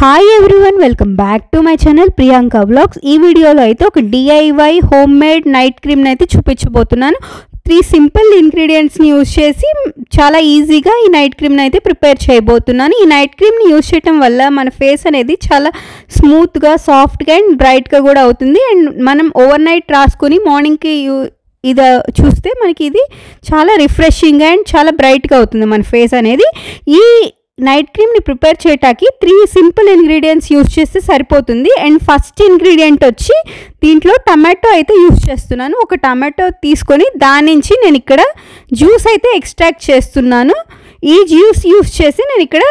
Hi everyone, welcome back to my channel Priyanka vlogs. ఈ వీడియోలో అయితే ఒక డిఐవై హోమ్ మేడ్ నైట్ క్రీమ్ని అయితే చూపించబోతున్నాను. 3 సింపుల్ ఇంగ్రీడియంట్స్ని యూజ్ చేసి చాలా ఈజీగా ఈ నైట్ క్రీమ్ని అయితే ప్రిపేర్ చేయబోతున్నాను. ఈ నైట్ క్రీమ్ని యూజ్ చేయడం వల్ల మన ఫేస్ అనేది చాలా స్మూత్గా, సాఫ్ట్గా అండ్ బ్రైట్గా కూడా అవుతుంది. అండ్ మనం ఓవర్ నైట్ రాసుకొని మార్నింగ్కి ఇది చూస్తే మనకి ఇది చాలా రిఫ్రెషింగ్గా అండ్ చాలా బ్రైట్గా అవుతుంది మన ఫేస్ అనేది. ఈ నైట్ క్రీమ్ని ప్రిపేర్ చేయడానికి 3 సింపుల్ ఇంగ్రీడియంట్స్ యూజ్ చేస్తే సరిపోతుంది. అండ్ ఫస్ట్ ఇంగ్రీడియంట్ వచ్చి దీంట్లో టమాటో అయితే యూజ్ చేస్తున్నాను. ఒక టమాటో తీసుకొని దాని నుంచి నేను ఇక్కడ జ్యూస్ అయితే ఎక్స్ట్రాక్ట్ చేస్తున్నాను. ఈ జ్యూస్ యూజ్ చేసి నేను ఇక్కడ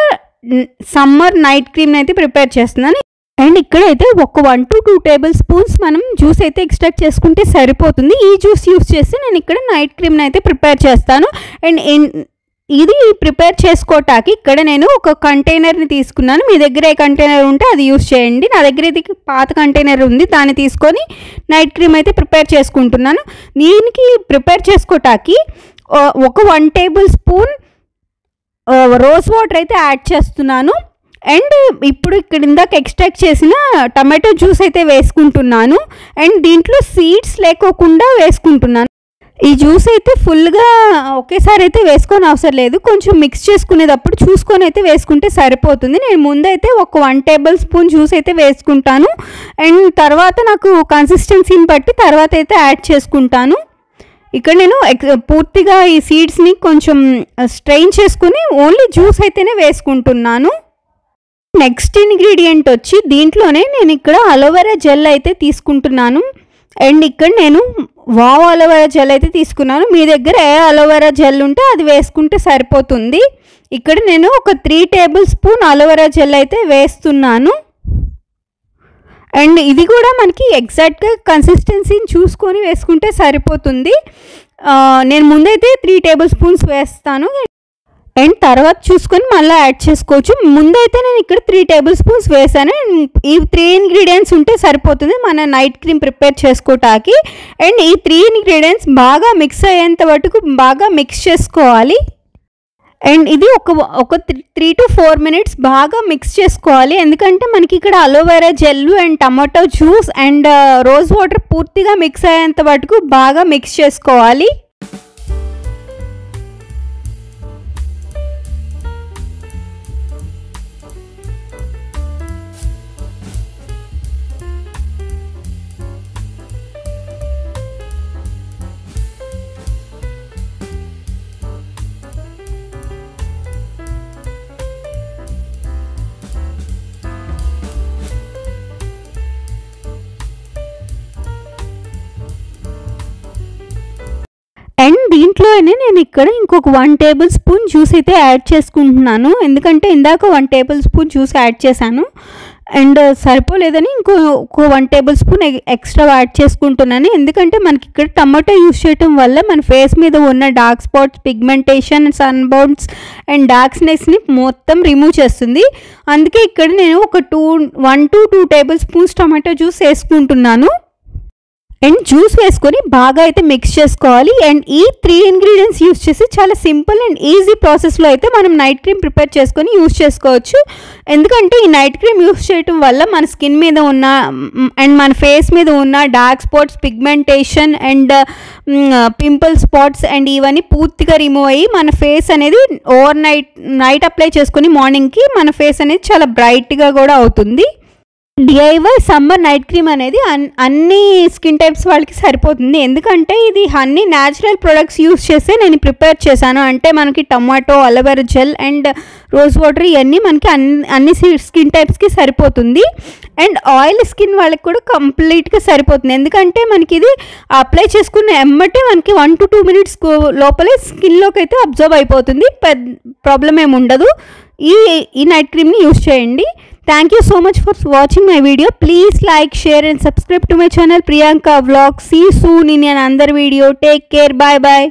సమ్మర్ నైట్ క్రీమ్ని అయితే ప్రిపేర్ చేస్తున్నాను. అండ్ ఇక్కడైతే ఒక 1 to 2 టేబుల్ స్పూన్స్ మనం జ్యూస్ అయితే ఎక్స్ట్రాక్ట్ చేసుకుంటే సరిపోతుంది. ఈ జ్యూస్ యూజ్ చేసి నేను ఇక్కడ నైట్ క్రీమ్ని అయితే ప్రిపేర్ చేస్తాను. అండ్ ఇది ప్రిపేర్ చేసుకోవటానికి ఇక్కడ నేను ఒక కంటైనర్ని తీసుకున్నాను. మీ దగ్గర ఏ కంటైనర్ ఉంటే అది యూజ్ చేయండి. నా దగ్గర ఇది పాత కంటైనర్ ఉంది, దాన్ని తీసుకొని నైట్ క్రీమ్ అయితే ప్రిపేర్ చేసుకుంటున్నాను. దీనికి ప్రిపేర్ చేసుకోవటానికి ఒక 1 టేబుల్ స్పూన్ రోజ్ వాటర్ అయితే యాడ్ చేస్తున్నాను. అండ్ ఇప్పుడు ఇక్కడ ఇందాక ఎక్స్ట్రాక్ట్ చేసిన టమాటో జ్యూస్ అయితే వేసుకుంటున్నాను. అండ్ దీంట్లో సీడ్స్ లేకోకుండా వేసుకుంటున్నాను. ఈ జ్యూస్ అయితే ఫుల్గా ఒకేసారి అయితే వేసుకొని అవసరం లేదు, కొంచెం మిక్స్ చేసుకునేటప్పుడు చూసుకొని అయితే వేసుకుంటే సరిపోతుంది. నేను ముందైతే ఒక 1 టేబుల్ స్పూన్ జ్యూస్ అయితే వేసుకుంటాను. అండ్ తర్వాత నాకు కన్సిస్టెన్సీని బట్టి తర్వాత అయితే యాడ్ చేసుకుంటాను. ఇక్కడ నేను పూర్తిగా ఈ సీడ్స్ని కొంచెం స్ట్రెయిన్ చేసుకుని ఓన్లీ జ్యూస్ అయితేనే వేసుకుంటున్నాను. నెక్స్ట్ ఇంగ్రీడియంట్ వచ్చి దీంట్లోనే నేను ఇక్కడ అలోవెరా జెల్ అయితే తీసుకుంటున్నాను. అండ్ ఇక్కడ నేను వావ్ అలోవెరా జెల్ అయితే తీసుకున్నాను. మీ దగ్గర ఏ అలోవెరా జెల్ ఉంటే అది వేసుకుంటే సరిపోతుంది. ఇక్కడ నేను ఒక 3 టేబుల్ స్పూన్ అలోవెరా జెల్ అయితే వేస్తున్నాను. అండ్ ఇది కూడా మనకి ఎగ్జాక్ట్గా కన్సిస్టెన్సీని చూసుకొని వేసుకుంటే సరిపోతుంది. నేను ముందైతే 3 టేబుల్ స్పూన్స్ వేస్తాను. అండ్ తర్వాత చూసుకొని మళ్ళీ యాడ్ చేసుకోవచ్చు. ముందైతే నేను ఇక్కడ 3 టేబుల్ స్పూన్స్ వేసాను. ఈ 3 ఇంగ్రీడియంట్స్ ఉంటే సరిపోతుంది మన నైట్ క్రీమ్ ప్రిపేర్ చేసుకోవటానికి. అండ్ ఈ 3 ఇంగ్రీడియంట్స్ బాగా మిక్స్ అయ్యేంత వరకు బాగా మిక్స్ చేసుకోవాలి. అండ్ ఇది ఒక 3 to 4 మినిట్స్ బాగా మిక్స్ చేసుకోవాలి. ఎందుకంటే మనకి ఇక్కడ aloe vera gel and tomato juice and rose water పూర్తిగా మిక్స్ అయ్యేంత వరకు బాగా మిక్స్ చేసుకోవాలి. అండ్ దీంట్లోనే నేను ఇక్కడ ఇంకొక 1 టేబుల్ స్పూన్ జ్యూస్ అయితే యాడ్ చేసుకుంటున్నాను. ఎందుకంటే ఇందాక 1 టేబుల్ స్పూన్ జ్యూస్ యాడ్ చేశాను అండ్ సరిపోలేదని ఇంకో 1 టేబుల్ స్పూన్ ఎక్స్ట్రా యాడ్ చేసుకుంటున్నాను. ఎందుకంటే మనకి ఇక్కడ టమాటో యూస్ చేయడం వల్ల మన ఫేస్ మీద ఉన్న dark spots, pigmentation, sunburns and డార్క్నెస్ని మొత్తం రిమూవ్ చేస్తుంది. అందుకే ఇక్కడ నేను ఒక 1 to 2 table spoons tomato juice వేసుకుంటున్నాను. అండ్ జ్యూస్ వేసుకొని బాగా అయితే మిక్స్ చేసుకోవాలి. అండ్ ఈ 3 ఇంగ్రీడియంట్స్ యూజ్ చేసి చాలా సింపుల్ అండ్ ఈజీ ప్రాసెస్లో అయితే మనం నైట్ క్రీమ్ ప్రిపేర్ చేసుకొని యూజ్ చేసుకోవచ్చు. ఎందుకంటే ఈ నైట్ క్రీమ్ యూజ్ చేయడం వల్ల మన స్కిన్ మీద ఉన్న అండ్ మన ఫేస్ మీద ఉన్న dark spots, pigmentation and pimple spots and ఇవన్నీ పూర్తిగా రిమూవ్ అయ్యి మన ఫేస్ అనేది ఓవర్ నైట్ అప్లై చేసుకొని మార్నింగ్కి మన ఫేస్ అనేది చాలా బ్రైట్గా కూడా అవుతుంది. డిఐవై సమ్మర్ నైట్ క్రీమ్ అనేది అన్ని స్కిన్ టైప్స్ వాళ్ళకి సరిపోతుంది. ఎందుకంటే ఇది అన్ని న్యాచురల్ ప్రొడక్ట్స్ యూజ్ చేస్తే నేను ప్రిపేర్ చేశాను. అంటే మనకి tomato, aloe vera gel and rose water ఇవన్నీ మనకి అన్ని స్కిన్ టైప్స్కి సరిపోతుంది. అండ్ ఆయిల్ స్కిన్ వాళ్ళకి కూడా కంప్లీట్గా సరిపోతుంది. ఎందుకంటే మనకి ఇది అప్లై చేసుకున్న ఎమ్మటే మనకి 1 to 2 మినిట్స్ లోపలే స్కిన్లోకి అయితే అబ్జర్వ్ అయిపోతుంది. ప్రాబ్లం ఏమి ఉండదు. ఈ నైట్ క్రీమ్ని యూజ్ చేయండి. Thank you so much for watching my video. Please like, share and subscribe to my channel Priyanka Vlogs. See you soon in another video. Take care. Bye bye.